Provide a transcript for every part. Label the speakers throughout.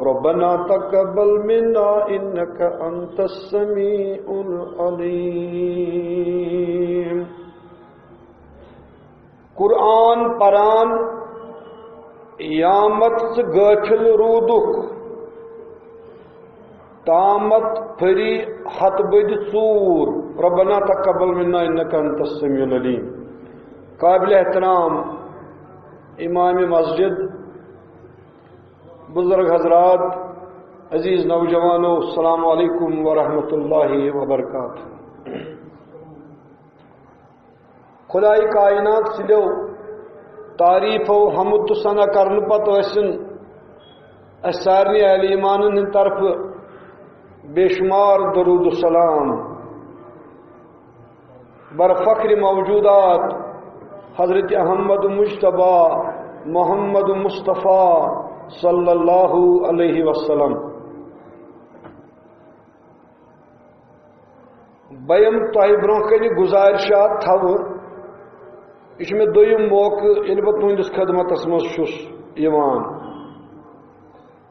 Speaker 1: ربنا تقبل منا انك انت السميع العليم. قرآن پران یامت غافل رودک تامت پھری ہت بد ژور ربنا تقبل منا انك انت السميع العليم. قابل احترام امام مسجد، بزرگ حضرات، عزیز نوجوانوں، السلام علیکم ورحمۃ اللہ وبرکاتہ. خدائے کائنات سلیو تعریف و حمد تو ثنا کرنے پتہ ٲسِن اَسہِ سارنٕے اہلِ ایمانن ہٕنٛدِ طرفہٕ بے شمار درود و سلام بر فخر موجودات حضرت احمد مجتبیٰ محمد مصطفیٰ صلی اللہ علیہ وسلم. بہم تۄہہِ برونٛہہ کنہِ گزارشات تھاوٕ. یہ چھُ مےٚ دوٚیِم موقعہٕ ییٚلہِ بہٕ تُہنٛدِس خدمتس منٛز چھُس یِوان.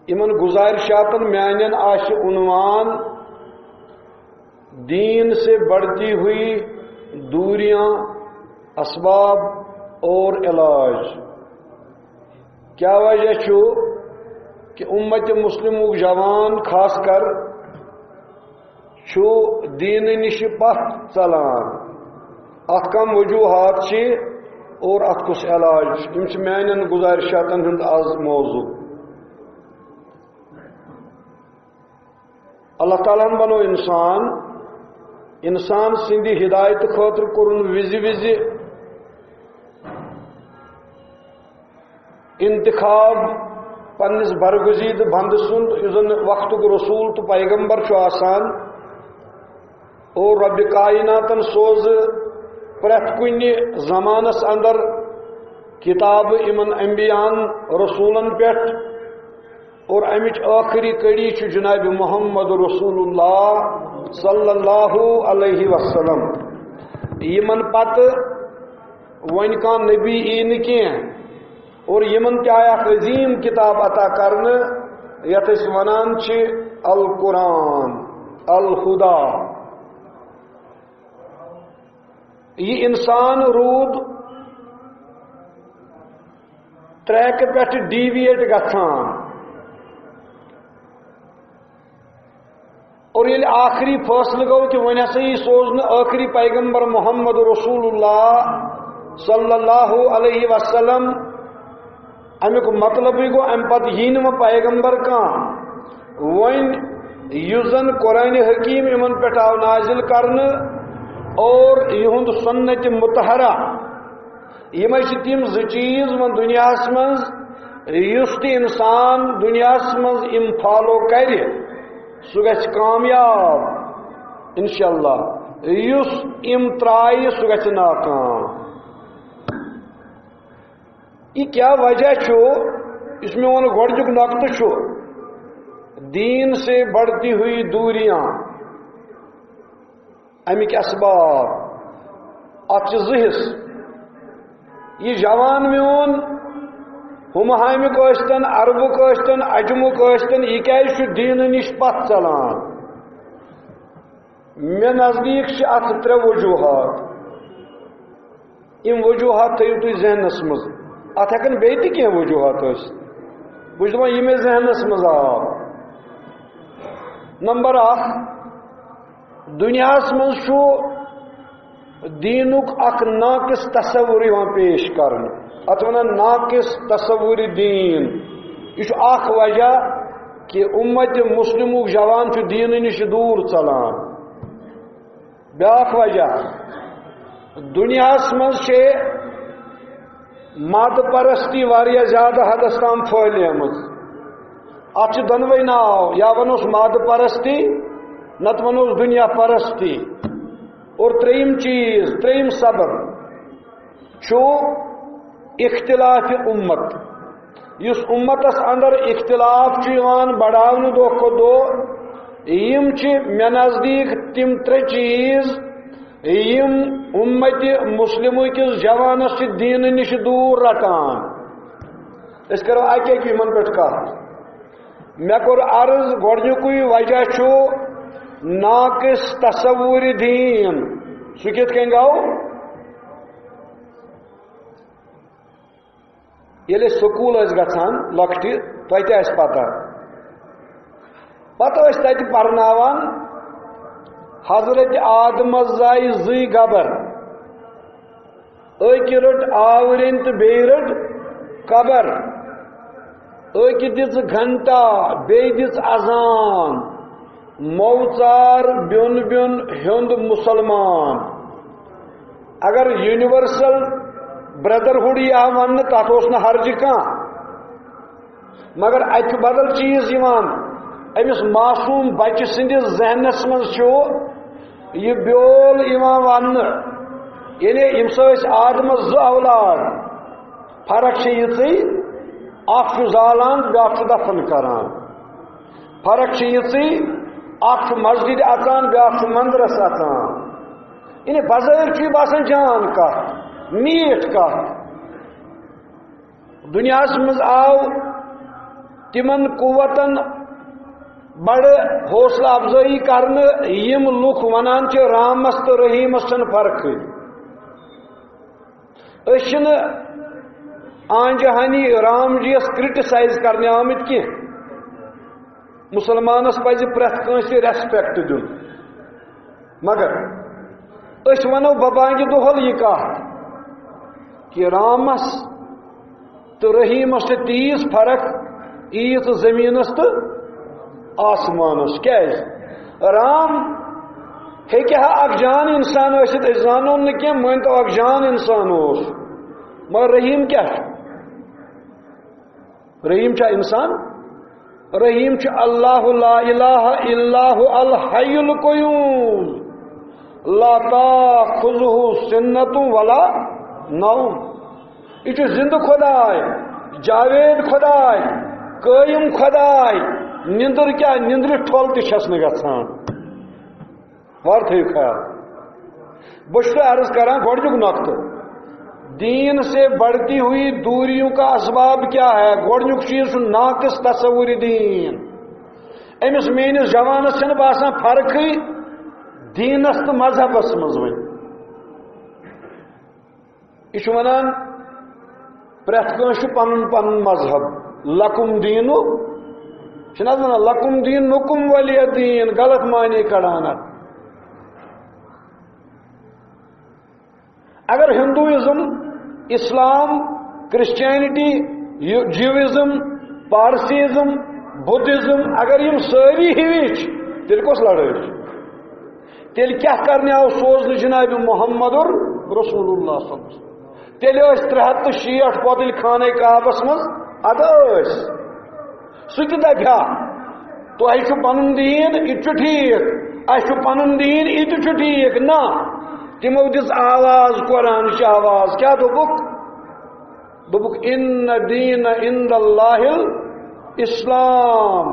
Speaker 1: یِمن گزارشاتن میانٮ۪ن آسہِ عنوان دین سے بڑھتی ہوئی دوریاں، اسباب اور علاج. کیا وجہ چھُ کہ امت مسلمُک جوان خاص کر چھُ دین نِش پتھ ژلان. اتھ کم وجوہات چھِ اور اتھ کُس علاج. یِم چھِ میانٮ۪ن گزارشاتن ہُنٛد آز موضوع. اللہ تعالیٰ ہن بنو انسان سندِ ہدایت خاطر کورُن وِزِ وِزِ انتخاب پنس برگزید بند سند یُس زن وقتُک رسول تو پیغمبر چھُ آسان. اور رب کائناتن سوز پرٛٮ۪تھ کُنہِ زمانس اندر کتاب یمن انبیاءن رسولن پٮ۪ٹھ. اور امچ آخری کڑی چھُ جناب محمد رسول اللہ صلی اللہ علیہ وسلم. یمن پتہ ون کان نبی ای نہٕ کینٛہہ اور یمن تہِ آیہِ اکھ عظیٖم کتاب عطا کرنہٕ یتھ أسۍ ونان چھِ القرآن الہدا. یہ انسان روٗد ٹریک پٮ۪ٹھ ڈیویٹ گژھان. اور ییٚلہِ آخری فٲصلہٕ گوٚو کہ وۄنۍ ہسا یی سوزنہٕ آخری پیغمبر محمد رسول اللہ صلی اللہ علیہ وسلم. امیُک مطلبٕے گوٚو امہِ پتہٕ یی نہٕ وۄنۍ پیغمبر کانٛہہ. وۄنۍ یُس زن قرآنِ حکیٖم یِمن پٮ۪ٹھ آو نازل کرنہٕ اور یِہُنٛد سنت مطہرہ، یِمے چھِ تِم زٕ چیٖز وۄنۍ دُنیاہس منٛز یُس تہِ اِنسان دُنیاہس منٛز یِم فالو کرِ سُہ گژھِ کامیاب انشاءاللہ. یُس یِم ترٛایہِ سُہ گژھِ ناکام. یہ کیا وجہ چھُ یُس مےٚ ووٚن گۄڈنیُک نۄقطہٕ چھُ دین سے بڑھتی ہوئی دوریاں. امِکۍ اسباب اتھ چھِ زٕ حصہٕ. یہ جوان میون ہُمہامِک ٲسۍتن عربُک ٲسۍتن عجمُک ٲسۍتن یہِ کیازِ چھُ دیٖنہٕ نِش پتھ ژلان؟ مےٚ نزدیٖک چھِ اتھ ترٛےٚ وجوٗہات. یِم وجوٗہات تھٲیِو تُہۍ ذہنس منٛز. اتھ ہٮ۪کن بیٚیہِ تہِ کینٛہہ وجوٗہات ٲسِتھ. بہٕ چھُس دپان یہِ مےٚ ذہنس منٛز آو. نمبر اکھ، دنیاہس منٛز چھُ دیٖنُک اکھ ناقص تصور یِوان پیش کرنہٕ. اتھ ونان ناقص تصور دین. یہ چھُ اکھ وجہ کہ امت مسلمُک جوان چھُ دیٖنہٕ نِش دوٗر ژلان. بیٛاکھ وجہ، دنیاہس منٛز چھے مادٕ پرستی واریاہ زیادٕ حدس تام پھٲلیمٕژ. اتھ چھِ دۄنوَے ناو، یا ونوس مادٕ پرستی نتہٕ ونوس دنیا پرستی. اور ترٛیٚیِم چیٖز، ترٛیٚیِم سبب چھُ اختلاف امت. یُس امتس اندر اختلاف چھُ یِوان بڑاونہٕ دۄہ کھۄتہٕ دۄہ. یِم چھِ مےٚ نزدیٖک تِم ترٛےٚ چیٖز یِم امت مسلمٕکِس جوانس چھِ دیٖنہٕ نِش دوٗر رٹان. أسۍ کرو اکہِ اکہِ یِمن پٮ۪ٹھ کتھ. مے کور عرض گۄڈنیُکُے وجہ چھُ ناقص تصور دین سُہ کِتھ کٔنۍ گوٚو ییٚلہِ أسۍ سکوٗل ٲسۍ گژھان لۄکٹہِ تۄہہِ تہِ آسہِ پتہ پتہٕ ٲسۍ تتہِ پرناوان حضرت آدمس زایہِ زٕے گبر أکۍ رٔٹ آورٮ۪ن تہٕ بیٚیہِ رٔٹ قبر أکۍ دِژ گھنٹا بیٚیہِ دِژ اذان موژار بیوٚن بیوٚن ہیوٚنٛد مُسلمان اگر یونیورسل برٛدرہُڈ یی ہا وننہٕ تتھ اوس نہٕ حرجہِ کانٛہہ مگر اتہِ چھُ بدل چیٖز یِوان أمِس معصوٗم بچہِ سٕنٛدِس ذہنس منٛز چھُ یہِ بیول یِوان وننہٕ یعنی ییٚمہِ سۭتۍ ٲسۍ آدمس زٕ اولاد فرق چھِ یِژٕے اکھ چھُ زالان بیٛاکھ چھُ دفن کران فرق چھِ یِژٕے اکھ چھُ مسجد اژان بیٛاکھ چھُ مندرس اژان یعنی بظٲہر چھُ یہِ باسان جان کتھ میٖٹھ کتھ دُنیاہس منٛز آو تِمن قوتن بڑٕ حوصلہٕ افضٲیی کرنہٕ یِم لُکھ ونان چھِ رامس تہٕ رحیٖمس چھنہٕ فرقٕے أسۍ چھِنہٕ آنجہِ ہانی رام جی یس کرٹسائز کرنہِ آمٕتۍ کینٛہہ مسلمانس پزِ پرٛٮ۪تھ کٲنٛسہِ ریسپیکٹ دیُن مگر أسۍ ونو ببانگہِ دۄہل یہِ کتھ کہ رامس تہٕ رحیٖمس چھِ تیٖژ فرق ییٖژ زٔمیٖنس تہٕ آسمانس کیٛازِ رام ہیٚکہِ ہا اکھ جان انسان ٲسِتھ أسۍ زانون نہٕ کینٛہہ مٲنۍتو اکھ جان انسان اوس مگر رحیٖم کیٛاہ چھُ رحیٖم چھا انسان رحیٖم چھُ اللہ لا الہ الا هو الحی القیوم لا تاخذہ سنۃ ولا نوم یہ چھُ زندٕ خۄداے جاوید خۄداے قٲیِم خۄداے نندر کیا نندر ٹھول تہِ چھس نہٕ گژھان وار تھٲیِو خیال بہٕ چھُس تۄہہِ عرض کران گۄڈنیُک نۄقطہٕ دین سے بڑھتی ہوئی دوریوں کا اسباب کیا ہے گۄڈنیُک چیز چھُ ناقص تصور دین أمِس میٲنِس جوانس چھنہٕ باسان فرقٕے دیٖنس تہٕ مذہبس منٛز وۄنۍ یہِ چھُ ونان پرٛٮ۪تھ کٲنٛسہِ چھُ پنُن پنُن مذہب لکُم دیٖنُ چھِنہٕ حظ ونان لکُم دیٖن نُکُم ولیہ دیٖن غلط معنی کڑان اتھ اگر ہندوازم اسلام کرسچینٹی جیوازم پارسیزم بدھزم اگر یم ساری ہوی تیل کس لڑائی تیل کیا کرنے آو سوزن جناب محمد رسول اللہ صلی اللہ علیہ وسلم تیل 360 پوتل خانہ کعبس مز ادس سہ دپیا تہ پن دین یہ ٹھیک اہم پن دین یہ ٹھیک نا تمو دس آواز قرآن آواز کیا دوبک ان دین عند اللہ الاسلام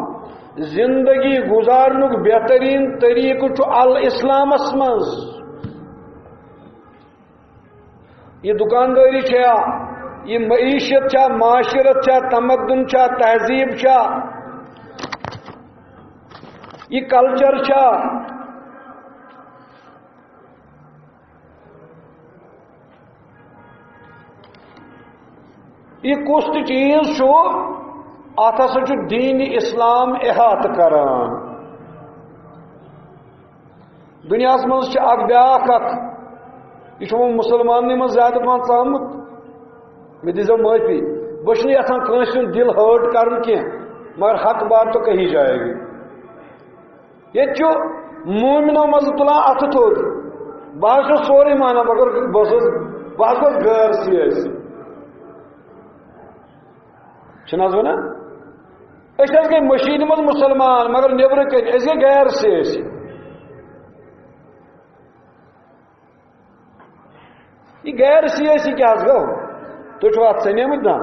Speaker 1: زندگی گزارنک بہترین طریقہ الاسلامس مز یہ دکانداری چھا یہ معیشت چھا معاشرت چھا تمدن چھا تہذیب چھا یہ کلچر چھا یہ کس چیز ات ہسا دین اسلام احاطہ کران دنیا مز بیاکھ یہ مسلمان من زیادہ پہن ژامت مے دیزو معافی بہت یژھان کٲنٛسہِ ہُنٛد دل ہٲٹ کرن کی مگر حق بات تو کہی جائے گی یہ مومنو مز تلان اتھ تھوٚد بہٕ حظ چھُس سورُے مانان مگر بہٕ حظ گوٚس غٲر سیٲسی چھِنہٕ حظ ونان أسۍ حظ گٔے مشیٖنہِ منٛز مسلمان مگر نیبرٕ کَنۍ أسۍ گٔے غیر سیٲسی یہ غیر سیاسی کیا گو تُہۍ چھِو اتھ ژَنیمٕتۍ نا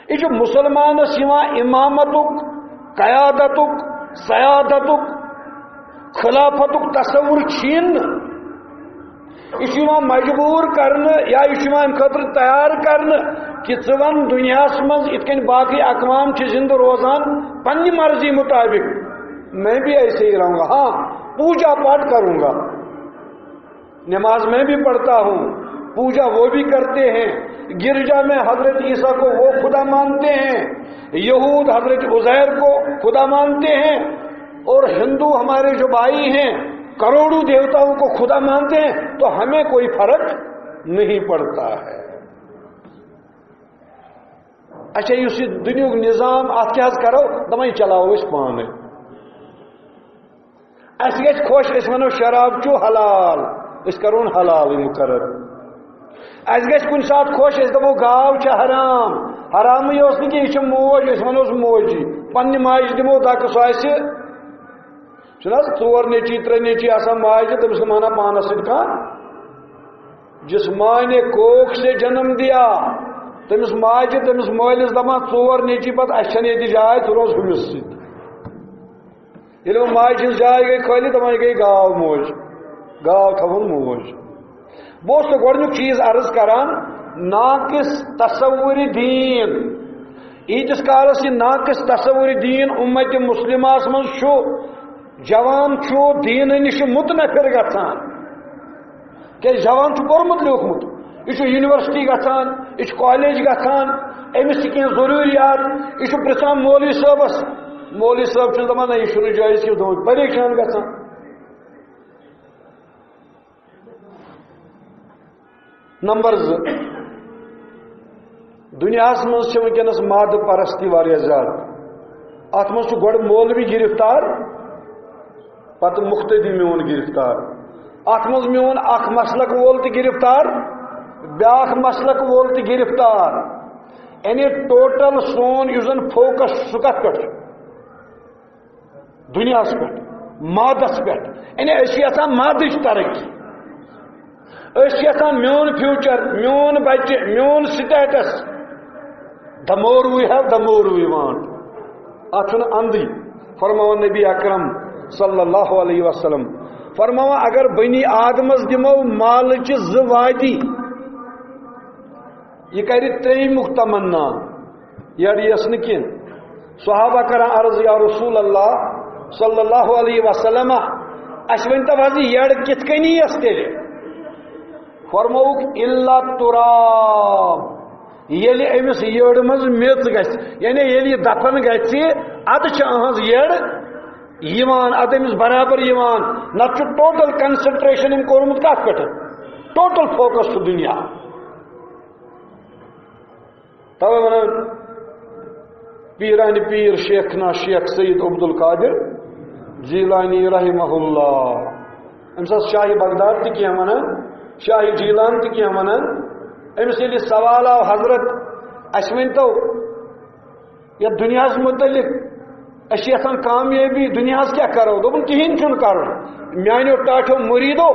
Speaker 1: یہ مسلمانس امامتک قیادتک سیادتک خلافتک تصور چھین یہ مجبور کرنے یا یہ خاطر تیار کرنے کہ ون دنیا مز اتن باقی اقوام کی زندہ روزان پنی مرضی مطابق میں بھی ایسے ہی رہوں گا. ہاں پوجا پاٹ کروں گا, نماز میں بھی پڑھتا ہوں, پوجا وہ بھی کرتے ہیں, گرجا میں حضرت عیسیٰ کو وہ خدا مانتے ہیں, یہود حضرت عزیر کو خدا مانتے ہیں, اور ہندو ہمارے جو بھائی ہیں کروڑوں دیوتاؤں کو خدا مانتے ہیں, تو ہمیں کوئی فرق نہیں پڑتا ہے. اچھا اس دنیا نظام ات کیا کرو دپان چلاو اس پانے, اس گژھِ خوش اس ونو شراب چو حلال اس کرون حلال مقرر, اس گژھِ کُنہِ ساتہٕ خوش اس دپو گاو چھ حرام, حرامٕے اوس نہٕ کینٛہہ یہِ چھِ موج أسۍ ونوس موجی, پننہِ ماجہِ دِمو دکہٕ سُہ آسہِ چھُنہٕ حظ ژور نیچی ترٛےٚ نیچی آسان ماجہِ تٔمِس چھِ مانان پانس سۭتۍ کانٛہہ, جس ماں نے کوکھ سے جنم دیا تٔمِس ماجہِ تٔمِس مٲلِس دپان ژور نیچی پتہٕ اَسہِ چھَنہٕ ییٚتہِ جاے ژٕ روز ہُمِس سۭتۍ, ییٚلہِ وۄنۍ ماجہِ ہٕنٛز جاے گٔے خٲلی دپان یہِ گٔے گاو موج, گاو تھاوُن موج. بہٕ اوسُس تۄہہِ گۄڈنیُک چیٖز عرض کران, ناقص تصور دین, ایٖتِس کالس یہِ ناقص تصور دین اُمت مسلماہس منٛز چھُ, جوان چھُ دیٖنہٕ نِش متنفر گژھان, کیٛازِ جوان چھُ پوٚرمُت لیوٗکھمُت, یہِ چھُ یونیورسٹی گژھان, یہِ چھُ کالیج گژھان, أمِس چھِ کینٛہہ ضروٗریات, یہِ چھُ پرٛژھان مولوی صٲبس, مولوی صٲب چھُس دپان نہ یہِ چھُنہٕ جٲیز کینٛہہ, دوٚپُن پریشان گژھان. نمبر 2, دنیاہس منٛز چھِ وٕنکیٚنس مادٕ پرستی واریاہ زیادٕ, اتھ منٛز چھُ گۄڈٕ مولوی گرفتار پتہٕ مختدی میون گرفتار, اتھ منٛز میون اکھ مسلک وول تہِ گرفتار بیاکھ مسلک وول تہِ گرفتار, یعنی ٹوٹل سون یُس زن فوکس سُہ کتھ پٮ۪ٹھ چھُ, دنیاہس پٮ۪ٹھ, مادس پٮ۪ٹھ, یعنی أسۍ چھِ یژھان مادٕچ ترقی, أسۍ چھِ یژھان میون فیوچر, میون بچہِ, میون status, the more we have the more we want. اتھ چھُنہٕ اندٕے, فرماوان نبی اکرم صلی اللہ علیہ وسلم, فرماوان اگر بنی آدمس دمو مالچہِ 2 وادی, یہ کرِ 3مُک تمنا, یس نہٕ کینٛہہ. صحابہ کران عرض یا رسول اللہ صلی اللہ علیہ وسلم, اَسہِ ؤنۍتو حظ یہِ یٔڈ کِتھ کٔنی یس تیٚلہِ, فرمووُکھ الا تراب, ییٚلہِ أمِس یٔڈ منٛز میٚژ گژھِ, یعنی ییٚلہِ یہِ دفن گژھِ ادٕ چھِ أہٕنٛز یٔڈ یِوان, ادٕ أمِس برابر یِوان, نتہٕ چھُ ٹوٹل کنسنٹریشن أمۍ کوٚرمُت کتھ پٮ۪ٹھ, ٹوٹل فوکس چھُ دُنیا. توے ونان پیرانہِ پیر شیخنا شیخ سید عبد القادر جیلانی رحمہ اللہ, أمِس ٲس شاہی بغداد تہِ کینٛہہ ونان, شاہی جیلان تہِ کینٛہہ ونان. أمِس ییٚلہِ سوال آو حضرت اَسہِ ؤنۍتو یتھ دُنیاہس متعلق, أسۍ چھِ یژھان کامیٲبی, دُنیاہس کیٛاہ کرو, دوٚپُن کِہیٖنۍ چھُنہٕ کرُن, میانیو ٹاٹھیو مُریٖدو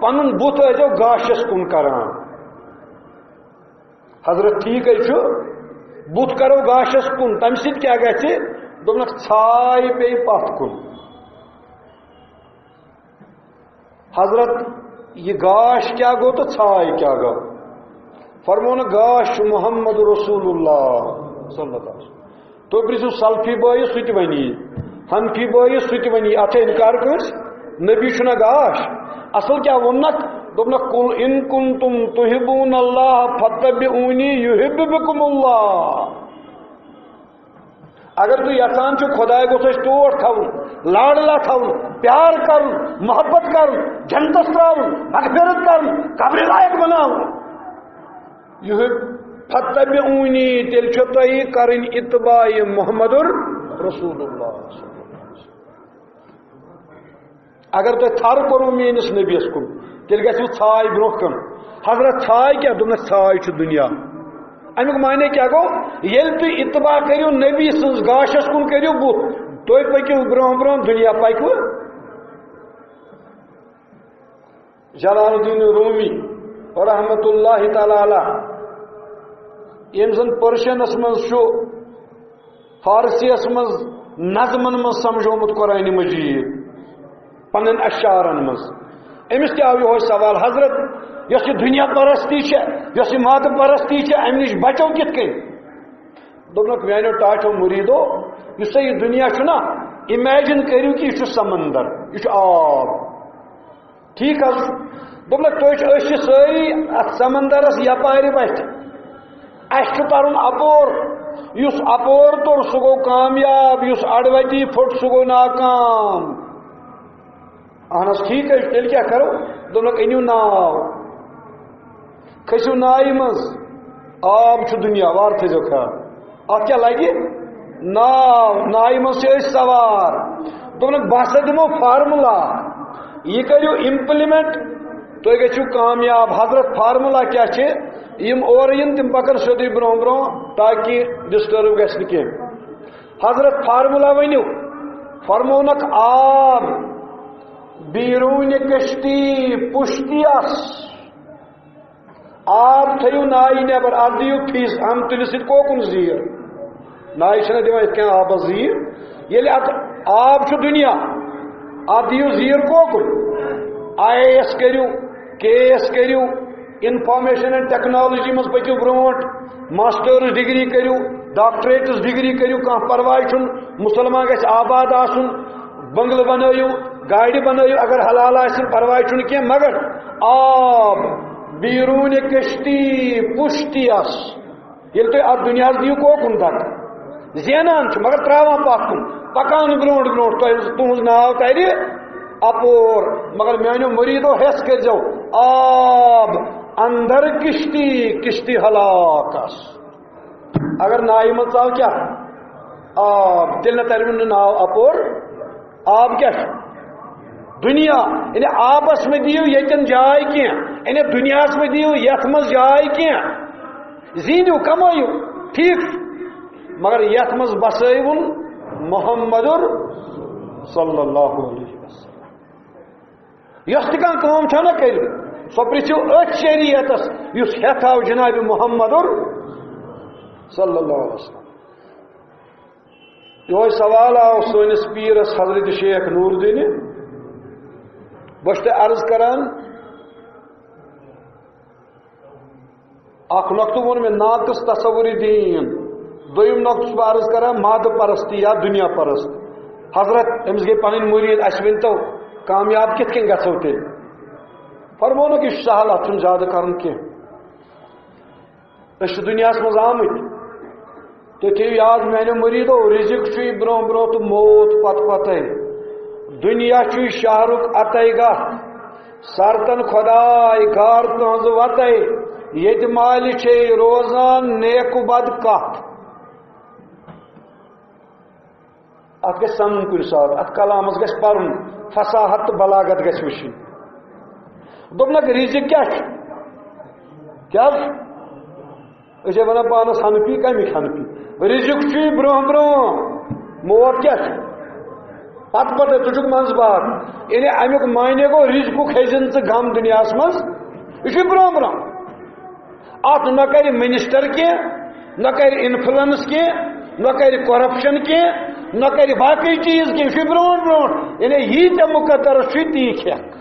Speaker 1: پنُن بُتھ ٲسۍزیو گاشس کُن کران. حضرت ٹھیٖکٕے چھُ, بُتھ کرو گاشس کُن, تمہِ سۭتۍ کیٛاہ گژھِ, دوٚپنکھ ژھاے پیٚیہِ پتھ کُن. حضرت یہ گاش کیا گو تو ژھاے کیا گو, فرمون گاش محمد رسول اللہ صلی اللہ علیہ وسلم. تُہۍ پرٛژھِو سلفی بٲیِس سُہ تہِ ونی, حنفی بٲیِس سُہ تہِ ونی, اتھ انکار کٲنٛسہِ, نبی چھُنہ گاش. اصل کیٛاہ ووٚننکھ, دوٚپنکھ قل ان کنتم تحبون اللہ فاتبعونی یحببکم اللہ, اگر تُہۍ یژھان چھِو خۄداے گوٚژھ اَسہِ ٹوٹھ تھاوُن, لاڈلا تھاوُن, پیار کرُن, محبت کرُن, جنتس ترٛاوُن, مغفرت کرُن, قبرِ لایق بناوُن, فتبعونی, تیٚلہِ چھو تۄہہِ کرٕنۍ اتباع محمد رسول اللہ. اگر تۄہہِ تھر کوٚروٕ میٲنِس نبیَس کُن تیٚلہِ گژھِوٕ ژھاے برونٛہہ کُن. حضرت ژھاے کیٛاہ, دوٚپنکھ ژھاے چھُ دُنیا. امیُک معنی کیٛاہ گوٚو, ییٚلہِ تُہۍ اتباع کٔرِو نبی سٕنٛز گاشس کُن کٔرِو بُتھ, تُہۍ پٔکِو برونٛہہ برونٛہہ, دُنیا پکوٕ. جلال الدین رومی رحمت اللہ تعالی علیہ, ییٚمۍ زن پٔرشنس منٛز چھُ, فارسیَس منٛز نظمن منٛز سمجھومُت قرآنِ مجیٖد پنٕنٮ۪ن اشعارن منٛز, أمِس تہِ آو یِہوے سوال, حضرت یس یہ دنیا پرستی یس یہ ماد پرستی ام نش بچو کت کن دپنک میانو ٹاٹو مریدو اس یہ دنیا نا امیجن کرو کہ یہ سمندر یہ آب ٹھیک ہے دپنک تھی ساری ات سمندرس یپار وتھ اس ترن اپور اس اپور تور سہ گو کامیاب اس اڑوتی پھٹ سہ گو ناکام اہن ٹھیک ہے تیل کیا کرو دپنک انیو ناو کھسو نائ مز آب دنیا وار تھو خیال ات کیا لگہ ناو نائ مز سوار دپنک بہت دمو فارمولہ یہ کرو امپلمنٹ تھی گھو کامیاب حضرت فارمولہ کیا یم اور تم پکن سیودی برو برو تاکہ ڈسٹرب گھن کی حضرت فارمولہ ونو فرمونک آب بیرون کشتی پشتیس آب تھو نائ نبر ات دیو فیس ہم تل سی کوکن زیر نائ چھ دان ات آب زیر یل ات آب دنیا ات دیو زیر کوکن آئی اے ایس کرو کے ایس کرو انفارمیشن اینڈ ٹیکنالوجی مز پکو بروٹ ماسٹرز ڈگری کرو ڈاکٹریٹس ڈگری کرو کھانا پرواہ چھ مسلمان گھس آباد آسن بنگلہ بنو گاڑی بنو اگر حلال آسن پرواہ چھ کی مگر آب بیرون کشتی پشتیس یل تھی ات دنیا دیو کوکن تک زینان مگر تراوان پکن پکان برونٹ برونٹ تہذ ناو تر اپور مگر میانو مریدو حس کرو آب اندر کشتی کشتی ہلاکس اگر نائ مز آو کیا آب تیل نہ تر ناو اپور آب کیا دنیا یعنی آبس میں دیو یتن جائے کی یعنی دنیا میں دیو یت مز جائے کی زینو کمائیو ٹھیک مگر یت مز بسائیون محمد صلی اللہ علیہ وسلم یس تہ کام چھنا کر سو پرچو ات شریعتس اس ہتھ آو جناب محمد صلی اللہ علیہ وسلم یہ سوال آو سنس پیرس حضرت شیخ نور الدین بس عرض کران اخ نقطہ ون میں ناقص تصور دین دویم نقطہ بہ عرض کران ماد پرستی یا دنیا پرست حضرت امس گئی پن مرید اس ونتو کامیاب کت کن گھو تیل فرمونو کہ سہل ات زیادہ کرن کی دنیا مز آمت تو تھو یاد میانو مریدو رزق چھ برو برو تو موت پت پتہ دنیا چھ شہرک عطے گاہ سرتن خدائے گار تہذ وتے یت مال چھ روزان نیک بد کت ات گھ سمن کن سات ات کلامس گھ پرن فصاحت تو بلاغت گھ وشن دپنک رزق کیا ونان پانس ہنپی کمیک ہنپی رزق چھ برو برو موت کیا پتہ پتہ تجھک منز باغ یعنی امیک معنی گو رزق کھزن ژٕ غم دنیا مز یہ برو برو ات نہ کر منسٹر کی نہ کر انفلنس کی نہ کر کرپشن کی نہ کر باقی چیز کی یہ برو برو یعنی یہ تے مقدر چھ تی کھیک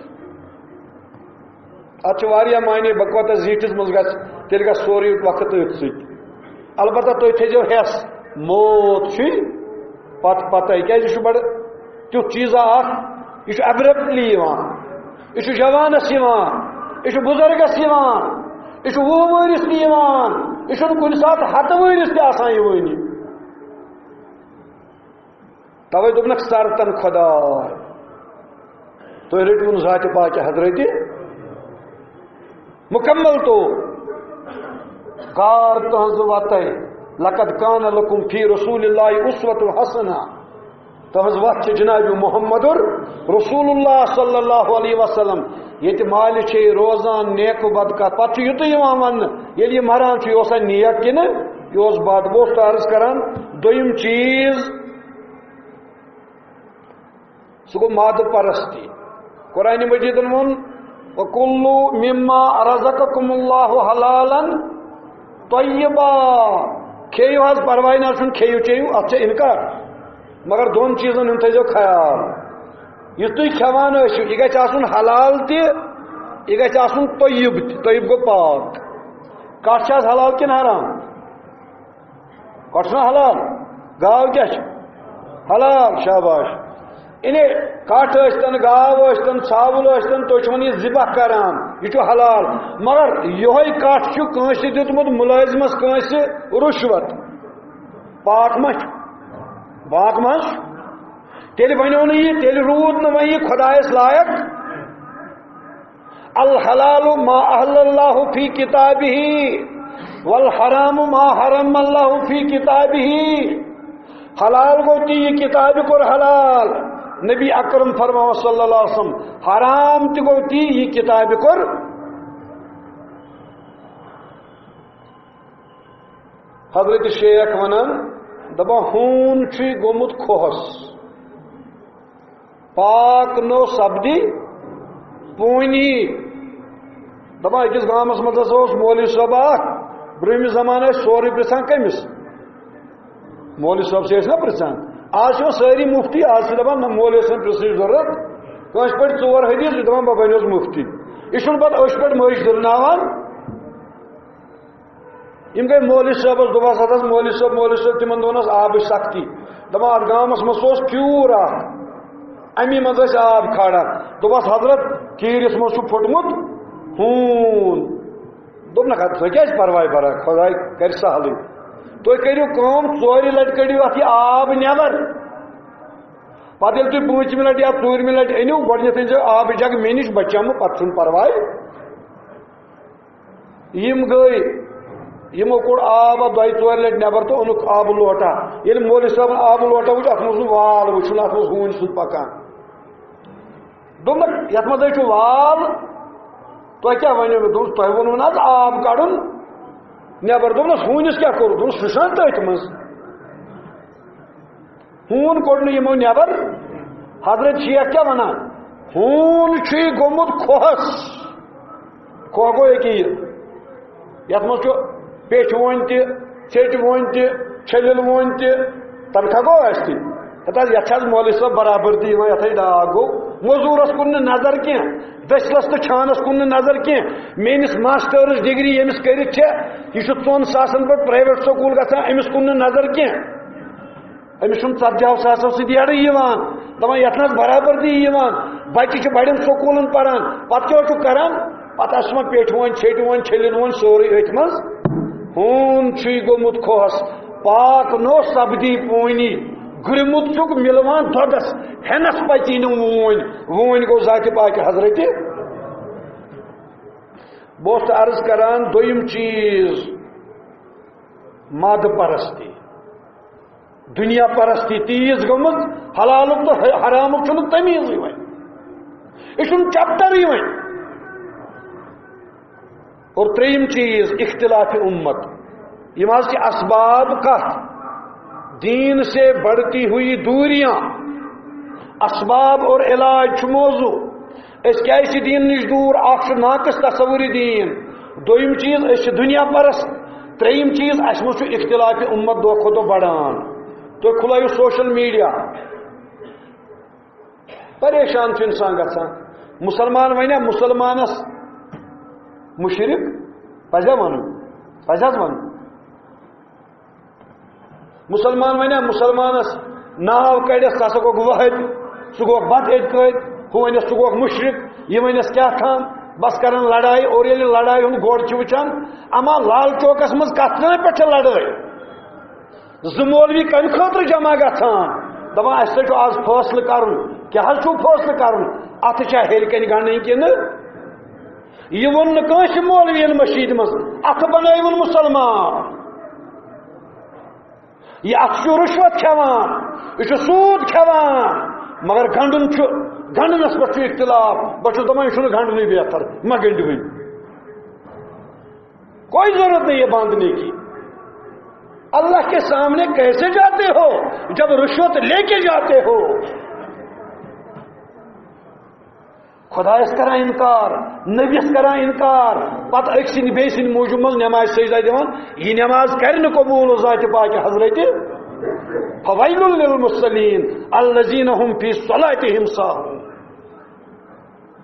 Speaker 1: ات معنی بکوت زیٹس مز گھ تیل گھ سوری وقت ات سی البتہ تھی تھو حس موت چھ پتہ پتہ کیا بڑ تیت چیزا یہ ابرپٹلی یہ جوانس یہ بزرگس یہ وہ ورس تہ یہ کن سات ہتھ ورس تہ آسان یہ ونی توے دپنک سرتن خدا تو رٹون ذات پاک حضرت مکمل تو کار تہذ وتے لقد کان لکم فی رسول اللہ اسوۃ حسنہ تہذ وت جناب محمد رسول اللہ صلی اللہ علیہ وسلم یہ مال چھ روزان نیک بد کا پتہ یت ون یل یہ مران یہ نیک کن یہ بد بوس عرض کران دویم چیز سہ گو ماد پرستی قرآن مجید ون وَكُلُّ مِمَّا رَزَقَكُمُ اللَّهُ حَلَالًا طَيِّبًا کھیو حض پرواہ نہ چھن کھیو چیو ات انکار مگر دون چیزن ہند تھو خیال یہ تھی کھوان یہ گھس آسن حلال تہ یہ گژھِ آسُن طیب طیب گو پاک کٹ چھا حلال کن حرام کٹ چھُنا حلال گاو کیا حلال شاباش انہیں کٹ ٲسۍتن گاو ٲسۍتن ژھاوُل ٲسۍتن تُہۍ چھِون یہِ ذبح کران یہ چھُ حلال مگر یہوے کٹ چھُ کٲنٛسہِ دیُتمُت مُلٲزمس کٲنٛسہِ رُشوت پاک ما چھُ پاک ما چھُ تیٚلہِ ونیو نہٕ یہِ تیٚلہِ روٗد نہٕ وۄنۍ یہِ خۄدایس لایق الحلال ما احل اللہ فی کتابہ والحرام ما حرم اللہ فی کتابہ حلال گو تی یہ کتاب کور حلال نبی اکرم فرماو صلی اللہ علیہ وسلم حرام تی گو تی یہ کتاب کور حضرت شیخ ونان دبا ہون چھ گومت کھوہس پاک نو سبدی پونی دپان اکس گامس مز مولوی صاحب برہم زمانہ سوری پرژھان کمس مولوی صاحب سے نا پرژھان آج ساری مفتی آج دپان مولوی صاحب پرژھنٕچ ضرورت کٲنٛسہِ پٲٹھۍ ژور حدیث دپان بہٕ بنیوس مفتی یہ چھُنہٕ پتہٕ أچھ پٲٹھۍ مٔشۍ دٕرناوان یم گئی مولوی صاحبس دپس ہتس مولوی صاحب تمن دۄہن آبٕچ سختی دپان اتھ گامس مز کیوٗر اکھ امی مز آب کھاران دپس حضرت کیٖرِس مز چھُ پھُٹمُت ہوٗن دوٚپ نہ ژٕ کیٛازِ پرواے بران خۄداے کرِ سہلٕے تُہۍ کٔرِو کٲم ژورِ لٹہِ کٔڑِو اتھ یہِ آب نٮ۪بر پتہٕ ییٚلہِ تُہۍ پوٗنٛژمہِ لٹہِ یا ژوٗرمہِ لٹہِ أنِو گۄڈنٮ۪تھ أنۍزیو آبہٕ جگ مےٚ نِش بچیومُت پتہٕ چھُنہٕ پرواے یِم گٔے یمو کوٚڑ آب دۄیہِ ژورِ لٹہِ نٮ۪بر تہٕ اوٚنُکھ آبہٕ لوٹا ییٚلہِ مولوی صٲبن آبہٕ لوٹا وٕچھ اتھ منٛز چھُ وال وٕچھُن اتھ منٛز ہوٗنۍ سُنٛد پکان دوٚپنکھ یتھ منٛز چھُ وال تۄہہِ کیٛاہ ونیو مےٚ دوٚپُس تۄہہِ ووٚنوٕ نہ حظ آب کڑُن نٮ۪بر دوٚپنس ہوٗنِس کیٛاہ کوٚر دوٚپُس سُہ چھُنہ تٔتھۍ منٛز ہوٗن کوٚڑ نہٕ یِمو نٮ۪بر حضرت شیخ کیٛاہ ونان ہوٗن چھُے گوٚمُت کھوہس کھوہ گوٚو ییٚکیٛاہ یہِ یتھ منٛز چھُ پیٚٹھۍ ووٚنۍ تہِ ژھیٚٹۍ ووٚنۍ تہِ چھٔلِل ووٚنۍ تہِ تنخواہ گوٚو اَسہِ تہِ یتھ چھِ حظ مولوی صٲب برابردی یِوان یتھے ڈاک گوٚو موزوٗرس کُن نہٕ نظر کینٛہہ دٔسلس تہٕ چھانس کُن نہٕ نظر کینٛہہ میٲنِس ماسٹٲرٕس ڈگری ییٚمِس کٔرِتھ چھےٚ یہِ چھُ 2 ساسن پٮ۪ٹھ پرٛایویٹ سکوٗل گژھان أمِس کُن نہٕ نظر کینٛہہ أمِس چھُنہٕ 40 ساسو سۭتۍ یڑٕ یِوان دپان یتھ نہٕ حظ برابردی یِوان بچہِ چھِ بڑٮ۪ن سکوٗلن پران پتہٕ کیٛاہ چھُ کران پتہٕ آسہِ وۄنۍ پیٚٹھۍ وۄنۍ ژھیٚٹۍ وۄنۍ چھٔلِل وۄنۍ سورُے أتھۍ منٛز ہوٗن چھُے گوٚمُت کھوہس پاک نو سبدی پونی گرمت چھُکھ مِلوان دۄدس ہٮ۪نس پتی نہٕ ووٗنۍ گوٚو ذاتِ پاکہِ حضرتِ بہٕ اوسُس عرض کران دوٚیِم چیٖز مادٕ پرستی دُنیا پرستی تیٖژ گٔمٕژ حلالُک تہٕ حرامُک چھُنہٕ تمیٖزٕے وۄنۍ یہِ چھُنہٕ چپٹرٕے وۄنۍ اور 3یم چیٖز اختلاف امت یِم حظ چھِ اسباب کتھ دین سے بڑھتی ہوئی دوریاں اسباب اور علاج چھُ موضوع اس کیٛازِ چھِ دین نِش دوٗر اکھ چھُ ناقص تصوُری دین دوٚیِم چیٖز أسۍ چھِ دُنیا پرست 3یم چیٖز اَسہِ منٛز چھُ اختلاف امت دۄہ کھۄتہٕ دۄہ بڑان تُہۍ کھُلٲیِو سوشل میڈیا پریشان چھُ انسان گژھان مسلمان ونیا مسلمانس مشرک پزیا ونُن پزِ حظ ونُن مسلمان ونیا مسلمانس ناو کڑس سا گوٚو وحد سُہ گوٚو بد اعتقٲد ہُہ ونس سُہ گوٚو مشرک یہِ ونس کیٛاہ تھام بس کران لڑائی اور ییٚلہِ لڑائی ہُنٛد گۄڈ چھِ وٕچھان اما لال چوکس منٛز کتھ پٮ۪ٹھ چھِ لڑٲے زٕ مولوی کمہِ خٲطرٕ جمع گژھان دپان اَسہِ سۭتۍ چھُ آز فٲصلہٕ کرُن کیٛاہ حظ چھُو فٲصلہٕ کرُن اتھٕ چھا ہیٚرِ کنہِ گنڈٕنۍ کِنہٕ یہِ ووٚن نہٕ کٲنٛسہِ مولوِین مٔشیٖد منٛز اتھٕ بنٲیوُن مُسلمان یہ اتھ چھُ رُشوت کھٮ۪وان یہِ چھُ سوٗد کھٮ۪وان مگر گنڈُن چھُ گنڈنس پٮ۪ٹھ چھُ اختلاف بہٕ چھُس دپان یہِ چھُنہٕ گنڈنُے بہتر مہ گنڈِو وۄنۍ کوئی ضرورت نہیں ہے باندھنے کی اللہ کے سامنے کیسے جاتے ہو جب رشوت لے کے جاتے ہو خدایس کران انکار نبیس کران انکار پتہ أکۍ سٕنٛدِ بیٚیہِ سٕنٛدِ موٗجوٗب منٛز نٮ۪ماز سجدہ دِوان یہِ نٮ۪ماز کرِ نہٕ قبوٗل ذاتِ پاکہِ حضرتِ فویل للمصلین الذین هم فی صلاتہم ساہون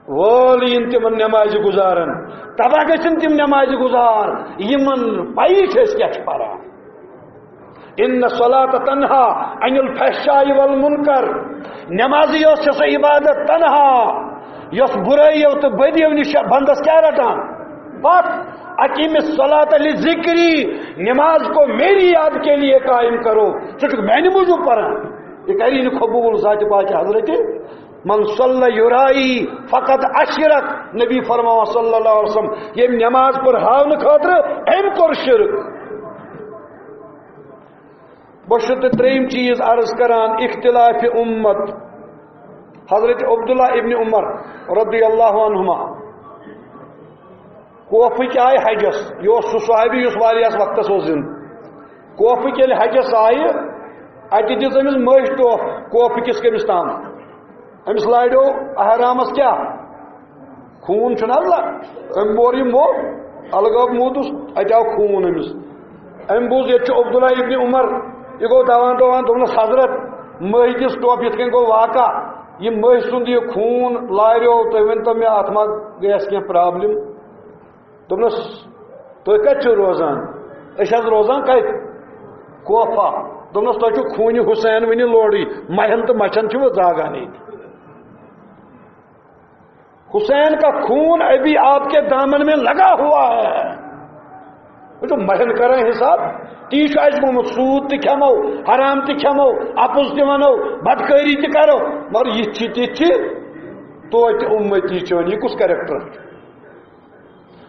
Speaker 1: وولین تمن نماز گزارن تباہ گژھن تم نماز گزار یمن پائی چھ کیا پران ان الصلاۃ تنہا عن الفحشاء والمنکر نماز یس سو عبادت تنہا یس برائیو تو بدیو نش بندس کیا رٹان بات اقیم الصلاۃ لذکری نماز کو میری یاد کے لیے قائم کرو چونکہ میں نے موجود پڑھا یہ کرین قبول ذات پاک حضرت من صلی یرائی فقط اشرک نبی فرماوا صلی اللہ علیہ وسلم یہ نماز پر ہاون خاطر ایم کور شرک بشت تریم چیز عرض کران اختلاف امت حضرت عبداللہ ابن عمر رضی اللہ عنہما کوفک آئی حجس یہ سہ صحابی اس واریاس وقتس زند کوفک یل حجس آئی اتہ دس امس مش ٹوف کوف کس کمس تام امس لاڑو احرامس کیا خون چھ اللہ ام بور یہ مو الگ مودس ات آو خون امس ام بوز یہ عبداللہ ابن عمر یہ گو دوان دوان دس حضرت مہ کس ٹوپ یہ گو واقع یہ مہ سند یہ خون لاریو تھی ورنتو مے ات ما گیس کی پرابلم دس تھی کت روزان روزان کت کوفہ دس تھی خون حسین ون لوڑی مہن تو مچھن وہ زاگان حسین کا خون ابھی آپ کے دامن میں لگا ہوا ہے جو مہن کریں حساب تی گومت سود تہ کھمو حرام تہ کھمو اپز تہ ونو بدکاری تہ کرو مگر یہ تھی توتہ امتی چون یہ کس کریکٹر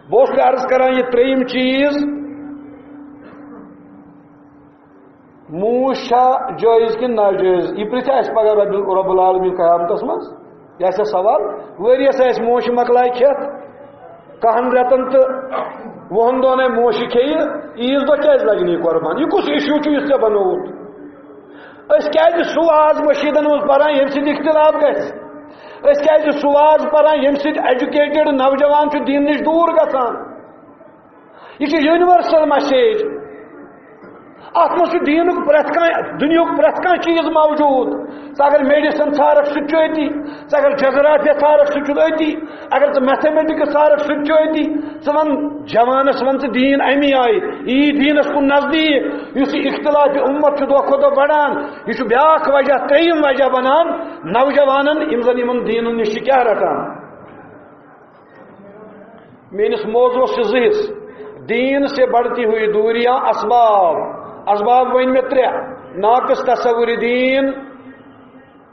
Speaker 1: بہت عرض کران یہ تریم چیز موشا جائز کہ ناجائز یہ پرچھ اس پگہ رب العالمین قیامتس مز یہ سوال ورس اس موش مکلائے کھت کہن رتن تو وہن دون موش کھیہ عیز دہ کیاز لگنی قربان یہ کس ایشو چھ اس بنوت اس کیاز سو آز مشیدن مز پران یم سۭتۍ اختلاف گژھِ اس کیاز سو آز پران یم سۭتۍ ایجوکیٹڈ نوجوان چھ دین نش دور گژھان یہ چھ یونیورسل میسیج ات مز دین پریت دنیا پریت کھانا چیز موجود اگر میڈیسن ثارک سہتی اگر جغرافیہ ثارک سہتی اگر ژٕ میتھمیٹکس ثارک سہتی ون جوانس ون ژٕ دین امی آئی ای دینس کن نزدیک اس اختلاف امت دہ کھو دہ بڑان یہ بیاکھ وجہ تریم وجہ بنان نوجوانن یم زن یمن دین نش کیا رٹان میس موضوع سے دین سے بڑھتی ہوئی دوریاں اسباب ون میں ترے ناقص تصور دین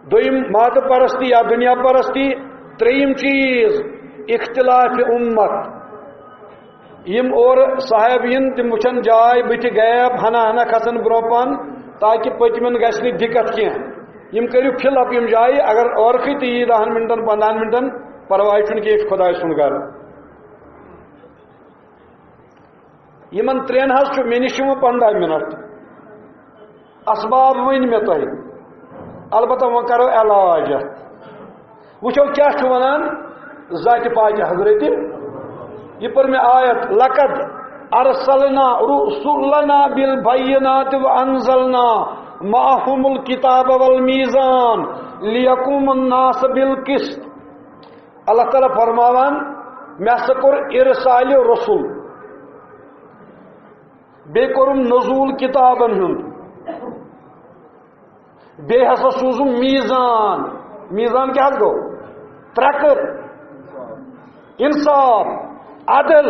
Speaker 1: دویم ماد پرستی یا دنیا پرستی تریم چیز اختلاف امت یم اور صاحب ین تم وچن جائے بت غیب ہنا ہنا کھسن برو پن تاکہ پتمن گھس نہ دقت کی یم کرو فل اپ یم جائے اگر اور تی 10 منٹن 15 منٹن پرواہ چھ کہ خدا سن گھر یمن ترین حض مے نش 15 منٹ اسباب ون میں تہ البتہ وہ کرو علاج وچو کیا ونان ذات پاک حضرت یہ پر میں آیت لقد ارسلنا رسولنا بالبینات وانزلنا معهم الكتاب والمیزان لیقوم الناس بالقسط اللہ تعالی فرماوان میں سکر ارسال رسول بے کرم نزول کتابن ہند بے ہسا سوزم میزان کیا گو ترکر انصاف عدل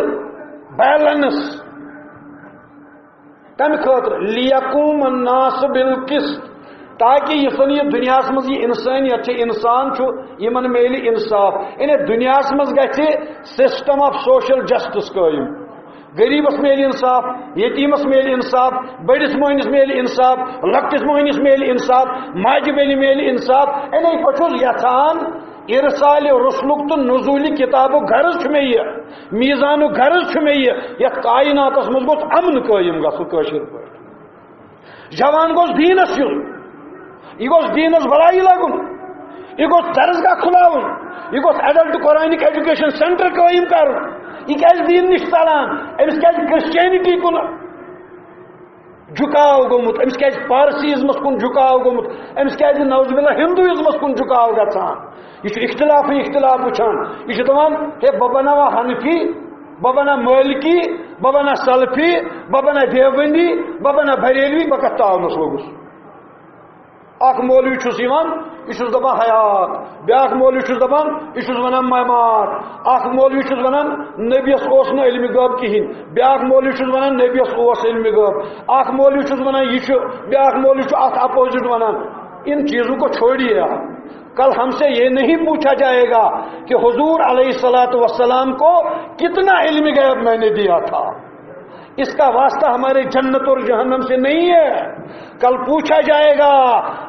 Speaker 1: بیلنس تمہ خاطر لیقوم الناس بالقسط تاکہ یہ دنیا مز یہ انسانیت انسان یمن میل انصاف انہیں دنیا مز گژھِ سسٹم آف سوشل جسٹس قائم غریبس میل انصاف یتیمس میل انصاف بڑس مہنس میل انصاف لکٹس مہنس میل انصاف ماجہ بیل میل انصاف انے پچھس یھان ارسال رسلک تو نزول کتاب غرض میں یہ میزان غرض میں یہ کائنات مز گوس امن قائم گھر جوان گوس دینس یون یہ گوس دینس بلائی لگن یہ گوس درسگاہ کھلاون یہ گوس ایڈلٹ قرآنک ایجوکیشن سینٹر قائم کر یہ کیا دین نش ژلان امس کیا کرسچینٹی کن جھکاو گومت امس کیا پارسیزمس کن جھکاو گومت امس کیا نوز باللہ ہندوازمس کن جھکاو گژھان یہ اختلاف وچھان یہ دپان ہے بہ بناوا حنفی بہ بنا مالکی بہ بنا سلفی بہ بنا دیوبندی بہ بنا بریلوی بہ کتھ تعاونس لوگس اخ مولوی چھس یوان یہ دپان حیات بیاکھ مولوی چھس دپان یہ ونان ممات اخ مولوی چھس ونان نبیس اوس نہ علم غیب کہین بیاکھ مولوی چھس ونان نبیس اوس علم غیب اخ مولوی چھس ونان یہ بیاکھ مولوی چھ اتھ اپوزٹ ونان ان چیزوں کو چھوڑیے کل ہم سے یہ نہیں پوچھا جائے گا کہ حضور علیہ الصلوۃ والسلام کو کتنا علم غیب میں نے دیا تھا اس کا واسطہ ہمارے جنت اور جہنم سے نہیں ہے کل پوچھا جائے گا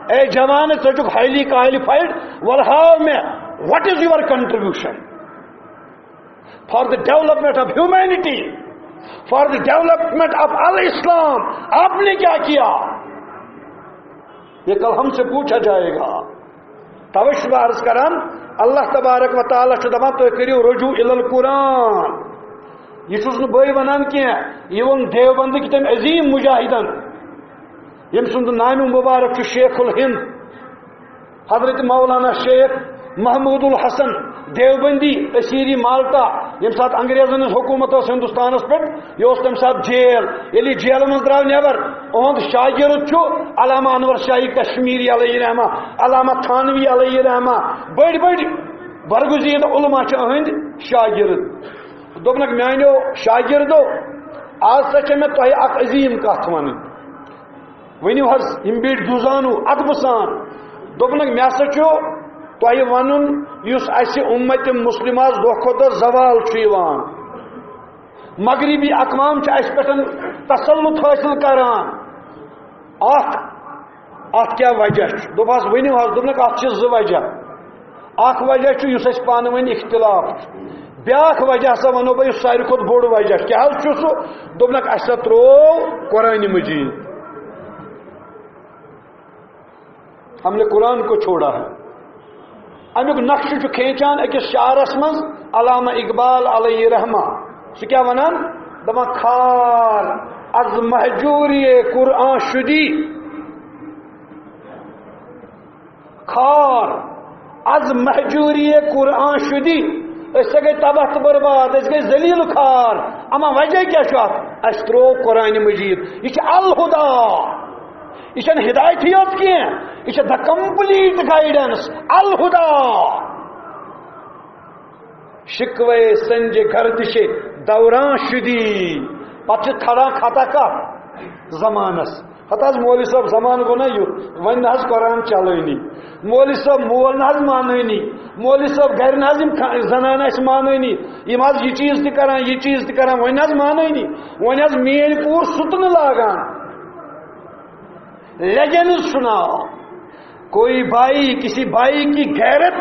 Speaker 1: اے جوان سچک ہائیلی کوالیفائڈ ولہاؤ میں what is your contribution for the development of humanity for the development of ال اسلام آپ نے کیا کیا یہ کل ہم سے پوچھا جائے گا توش عرض کران اللہ تبارک و تعالی دپان تھی کرو رجوع الی القرآن یہ چھس بے ونان کی یہ ون دیوبند تم عظیم مجاہدن یم سند نام مبارک شیخ الہند حضرت مولانا شیخ محمود الحسن دیوبندی اسیری مالٹا یم سات انگریزن حکومت ہندوستانس پہ یہ تم سات جیل یلی جیل من درو نبر اہد شاگرد علامہ انور شاہی کشمیری علیہ رحمہ علامہ تھانوی علیہ رحمہ بڑ برگزید علماء اہند شاگرد دپنک میانو شاگردو آج سا میں تہ اخ عظیم کت ون ونیو حظ یم بیٹھ گزانو ادب سان دپنک مے ہسا تہ ون اس امت مسلمہ دہ کھۄتہٕ دۄہ زوال یوان مغربی اقوام اس پہ تسلط حاصل کران ات کیا وجہ دپس ونیو حظ دپنک ات چھ زٕ وجہ اخ وجہ اس اس پانہٕ ؤنۍ اختلاف بیاکھ وجہ ہسا ونو بہ ساروی کھۄتہٕ بوڑ وجہ کیا حظ چھُ سُہ دپنک اسہ ترٛوو قرآن مجید ہم نے قرآن کو چھوڑا ہے امیک نقش کھینچان اکس شعرس من علامہ اقبال علیہ رحمہ سہ کیا ونان دپان کھار از محجوری قرآن شدی کھار از محجوری قرآن شدی اس گئی تباہ تو برباد اس گئی ذلیل کھار اما وجہ کیا اس ترو قرآن مجید یہ الہدا یہ ہدایت کی یہ دا کمپلیٹ گائیڈنس الہدا شکوے سنج گردش دوران شدی پتہ کھڑا کھتا کت زمانس ہتھ مولوی صاحب زمان گو نا یت ون نہ قرآن چلانی مولوی صاحب مول نہ مانانی مولوی صاحب گھر نہ زنان مانانی یم یہ چیز تہ کران یہ چیز تہ کران ون نہ مانانی ون مین پور ستن لاگان لیجنڈ سنا کوئی بھائی کسی بھائی کی غیرت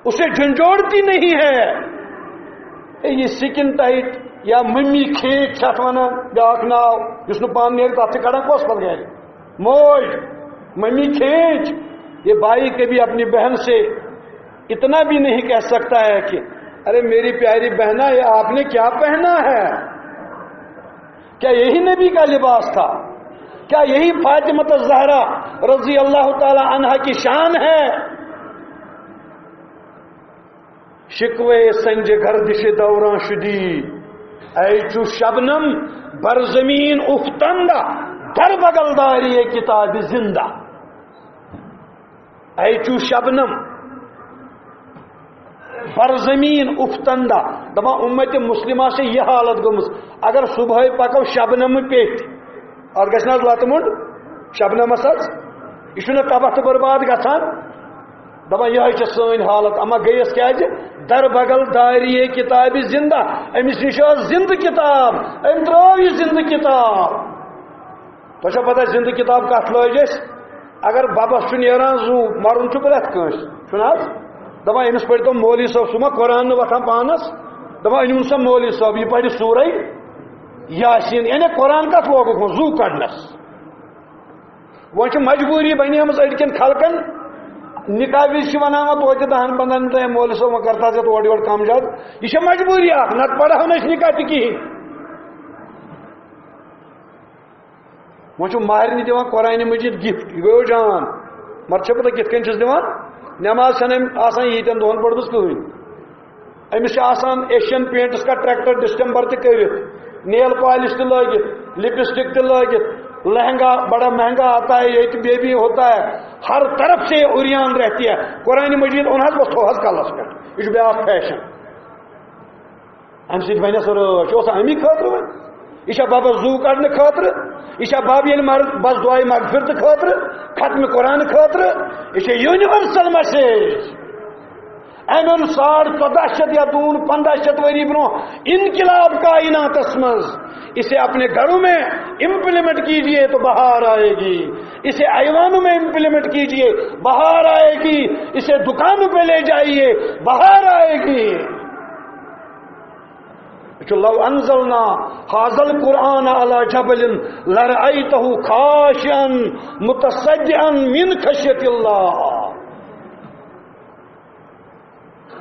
Speaker 1: اسے جھنجھوڑتی نہیں ہے یہ سکن ٹائٹ یا ممی کھینچ چھت ونان بیاکھ ناو اس نے پان نیرے تاتھ سے کڑان کوس پل گئے موج ممی کھینچ یہ بھائی کبھی اپنی بہن سے اتنا بھی نہیں کہہ سکتا ہے کہ ارے میری پیاری بہنا یہ آپ نے کیا پہنا ہے کیا یہی نبی کا لباس تھا کیا یہی فاطمہ الزہرا رضی اللہ تعالی عنہا کی شان ہے شکوے سنج گردش دوران شدی اے چو شبنم بر زمین افتندہ در بغل داری کتاب زندہ اے چو شبنم بر زمین افتندہ دپا امت مسلمہ سے یہ حالت گمس اگر صبح پکو شبنم پیٹ اور گھنا لت منڈ شبنمس یہ تباہ تو برباد گھان دپان یہ سن حالت اما گیس کیا در بغل داری کتاب زندہ امس نش زند کتاب ام ترو یہ زند کتاب تہ پتہ زند کتاب کت لج اگر ببس نیران زو مرن پرت کنس چھنا دپان امس پڑھ تو مولوی صاحب سما قرآن وتھان پانس دپان انہوں سا مولوی صاحب یہ پڑھ سورہ یاسین یعنی قرآن کت لوگ زو کڑنس ون مجبوری بنی اڑکن خلقن نکاح وز ونان توتہ 10-15 منٹ مولوی صاحب کرتا ژے تور یور کم زیادہ یہ مجبوری اخ نت پڑھو نش نکاح تہ کہین ون ماہرنہ دِوان قرآن مجید گفٹ یہ گو جان مر پتہ کت کن دِوان نماز آسان یتن دہن پڑھمس کہین امس ایشین پینٹس کا ٹریکٹر ڈسٹمبر ترت نیل پالش تگت لپسٹک تگت لہنگا بڑا مہنگا آتا ہے یہ بیبی ہوتا ہے ہر طرف سے اریان رہتی ہے قرآن مجید اون بس تھوہس کلس پہ یہ بیا فیشن امہ سن رچ امی خاطر و یہ بابا زو کڑنے خاطر یہ باب یل مرد بس دعائے مغفرت خاطر ختم قرآن خاطر یہ یونیورسل میسیج ام 1400 یا 1500 وری برو انقلاب کائنات مز اسے اپنے گھروں میں امپلیمنٹ کیجئے تو بہار آئے گی اسے ایوانوں میں امپلیمنٹ کیجئے بہار آئے گی اسے دکانوں پہ لے جائیے بہار آئے گی لو انزلنا هذا القرآن على جبل لرأيته خاشعا متصدعا من خشية الله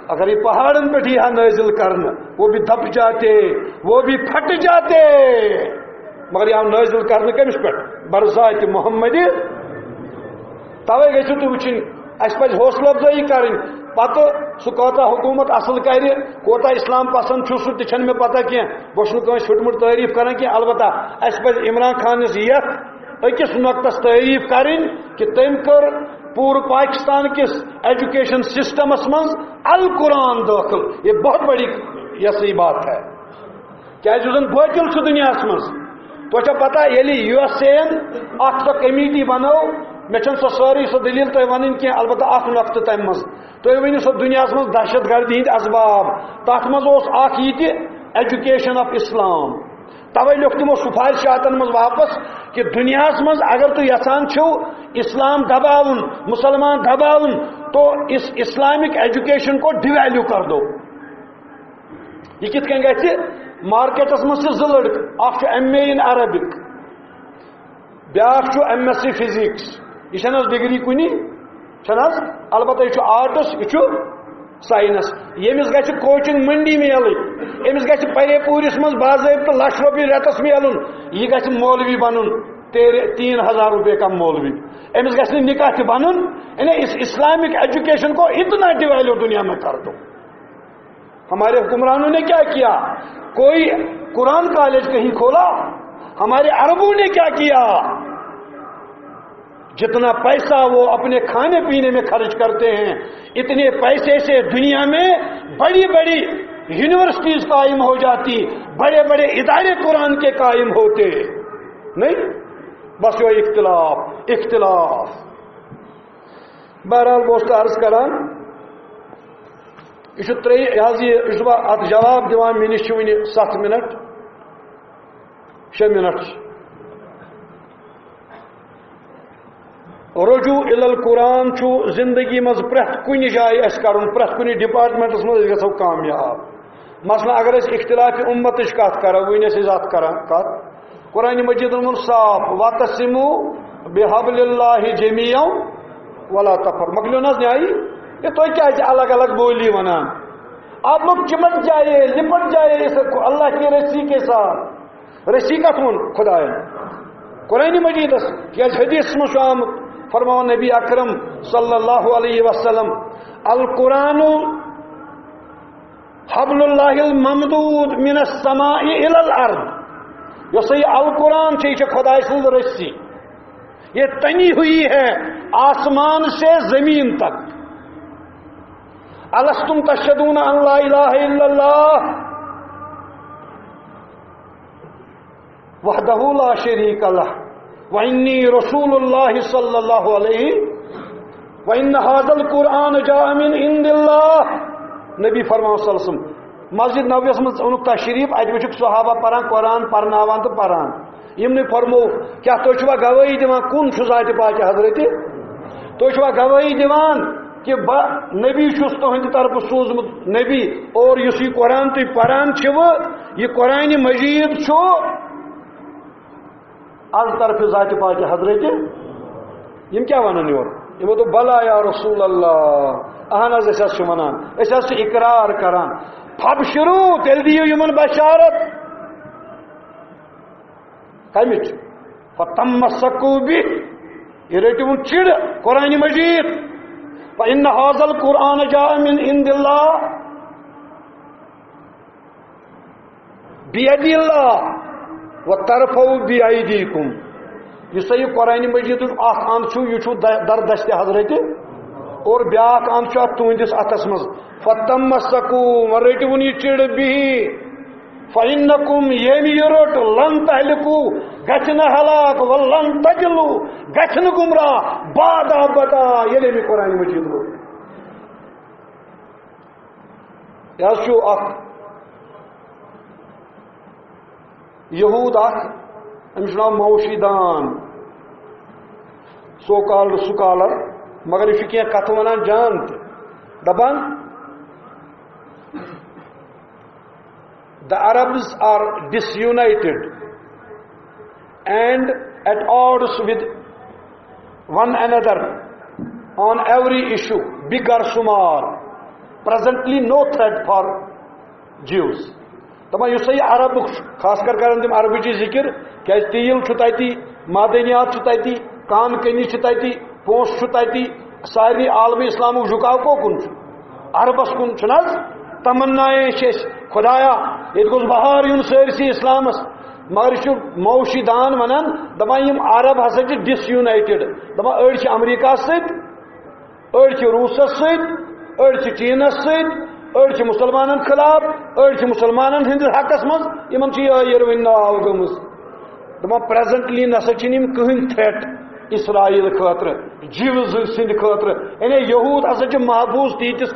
Speaker 1: اگر یہ پہاڑن پہ یہاں نازل کرنا وہ بھی دب جاتے وہ بھی پھٹ جاتے مگر یہ نازل کرنا کمس پہ برذات محمد توے گھو تھی وچن اس پہ حوصلہ افزائی کریں پتہ سہ کوتا حکومت اصل کر کوتا اسلام پسند سہ تہ میں پتہ کی بہت چھٹمٹ تعریف کران کی البتہ اس پہ عمران خانس یت اکس نقطس تعریف کریں کہ تم کر پور پاکستان کس ایجوکیشن سسٹمس من القرآن داخل یہ بہت بڑی یہ بات ہے کیا باطل دنیا مز تو پتہ یلی یو ایس اے سو کمیٹی بنو مے سو ساری سو دلیل تہ ون کی البتہ اخ نقطہ تم مز تھی ورو سو دنیا مز دہشت گردی ہند اسباب تر مز یہ ایجوکیشن آف اسلام توے لوگ تمو سفارشاتن مز واپس کہ دنیا مز اگر تو یسان چھو اسلام دباؤن مسلمان دباؤن تو اس اسلامک ایجوکیشن کو ڈیویلیو کر دو یہ کت کن گھر مارکیٹس مز سے لڑک اخ ایم اے ان عربک بیاکھ ایم ایس سی فزکس یہ ڈگری کنی البتہ یہ آرٹس یہ سائنس یمس گھر کوچنگ منڈی ملے امس گھر پرے پورس مز باضابطہ لچھ روپیہ رتس ملن یہ گھر مولوی بن 3000 روپے کا مولوی امس گھر نکاح تہ بن اس اسلامک ایجوکیشن کو اتنا ڈیویلو دنیا میں کر دو ہمارے حکمرانوں نے کیا کیا کوئی قرآن کالج کہیں کھولا ہمارے عربوں نے کیا کیا جتنا پیسہ وہ اپنے کھانے پینے میں خرچ کرتے ہیں اتنے پیسے سے دنیا میں بڑی بڑی یونیورسٹیز قائم ہو جاتی بڑے بڑے ادارے قرآن کے قائم ہوتے نہیں بس وہ اختلاف بہرحال بہت عرض کران یہ جواب دان مے نش 7 منٹ 6 منٹ رجوع الی القرآن زندگی مز پریت کن جائے اس کرن پریت کن ڈپارٹمنٹس مز گھو کامیاب مثلا اگر اس اختلاف امت کت کرو ون ذات کران کت قرآن مجید من صاف وَتَعْتَصِمُوا بِحَبْلِ اللَّهِ جَمِيعًا وَلَا تَفَرَّقُوا مکلیو نہ نیائی یہ تو کیا الگ الگ بولی ونان آپ لوگ چمٹ جائے لپٹ جائے اس اللہ کی رسی کے ساتھ رسی کا تھون خدا ہے قرآن مجید کیا حدیث میں آمد فرماؤ نبی اکرم صلی اللہ علیہ وسلم القرآن حبل اللہ الممدود من السماء الى الارض یہ صحیح القرآن سے خدا سند رسی یہ تنی ہوئی ہے آسمان سے زمین تک الستم تشہدون ان لا الہ الا اللہ وحدہ لا شریک لہ وانی رسول اللہ صلی اللہ علیہ وان ھذا القرآن جاء من عند اللہ نبی فرماؤ صلی اللہ علیہ وسلم مسجد نبویس من اونک تشریف ات وچک صحابہ پران قرآن پرناوان تو پران یمن فرمو کیا تو چھوا گواہی دیوان کون چھو ذات پاک حضرت تو چھوا گواہی دیوان کہ نبی چھس تہند طرف سوزمت نبی اور یس یہ قرآن تھی پران چھو یہ قرآن مجید چھو از طرف ذات پاک حضرت یم کیا ونان یور یمو تو بلا یا رسول اللہ اہن از اس ونان اس اقرار کران فبشرو تیل دیو یمن بشارت کمچ فتمسکو بہ یہ رٹون چڑ قرآن مجید فإن هذا القرآن جاء من عند الله بيد الله وترفعوا بأيديكم. یہ قرآن مجید اند یہ در دست حضرت اور بیاکھ اند تہندس اتس مز فتمسکوا رٹون یہ چڑ بہی فإنکم یم یہ رٹ لن تہلکوا گھن ہلاک ولن تجلوا گھن گمراہ بعد ابدا یل قرآن مجید رو یہ یہود امس ناو موشی دان سو کالڈ سکالر مگر یہ کی کت ونان جان دپان the Arabs are disunited and at odds with one another on every issue, big or small. Presently no threat for Jews. دپان اس عرب خاص کر کران تم عربی ذکر کیا تیل تتی معدنیات تتی کان کنی تتی پونس تتی ساری عالمی اسلام جھکاو کوکن عربس کن چھ تمنائیں خدایا یہ گوس بہار یون سرسی اسلامس مگر یہ موشی دان ونان دپان یم عرب ہسا ڈس یونائٹڈ دپان اڑ امریکہ ست اڑ روسس ست اڑ چینس ست اڑ مسلمانن خلاف اڑ مسلمانن ہند حقس مز یمن یہ ناو گمز دپان پریزنٹلی نسا یم کہین تھریٹ اسرائیل خاطر جیوز سند خاطر یعنی یہود ہسا محفوظ تیتس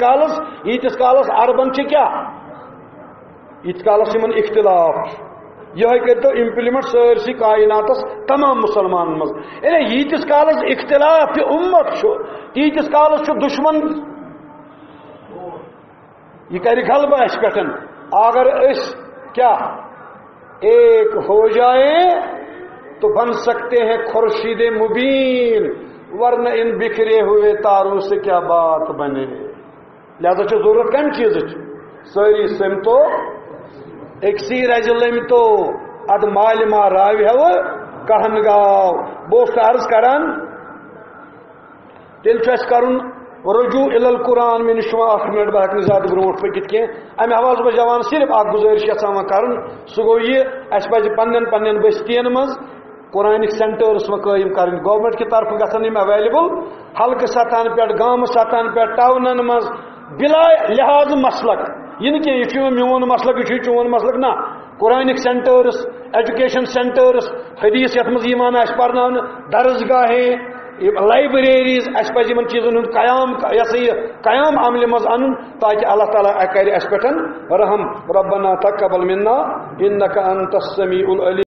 Speaker 1: کالس عربن کیا یت کالس یمن اختلاف یہ کرتو امپلیمنٹ سرسی کائناتس تمام مسلمان مز یعنی یتس کالس اختلاف امت تیتس کالس دشمن یہ کر غلبہ اس پہ اگر اس کیا ایک ہو جائے تو بن سکتے ہیں خورشید مبین ورنہ ان بکھرے ہوئے تاروں سے کیا بات بنے لہذا ضرورت کم چیز ساری سمتو اکسی رج لمتو اد مال ما راوی ہو کہن گاو بوس عرض کران تیل کرن رجوع الى القرآن میں شما 8 منٹ بہ زیادہ برونٹ پکت کی امہ حوالہ بہ جوان صرف اخ گزارش یژھان کرن سہ گو یہ اس پہ پنن بستین مز قرآنک سینٹرس میں قائم کریں گورنمنٹ کی طرف گھن اویلیبل حلقہ سطحن پہ گام سطحن پہ ٹاؤنن مز بلا لحاظ مسلک یہ میون مسلک یہ چون مسلک نا قرآنک سینٹرس ایجوکیشن سینٹرس حدیث یت مز ایمان آس پرنان درسگاہیں لائبریریز اس پہ ان چیزن قیام عمل مز ان تاکہ اللہ تعالیٰ کر اس پہ رحم ربنا تقبل منا انک انت السمیع العلیم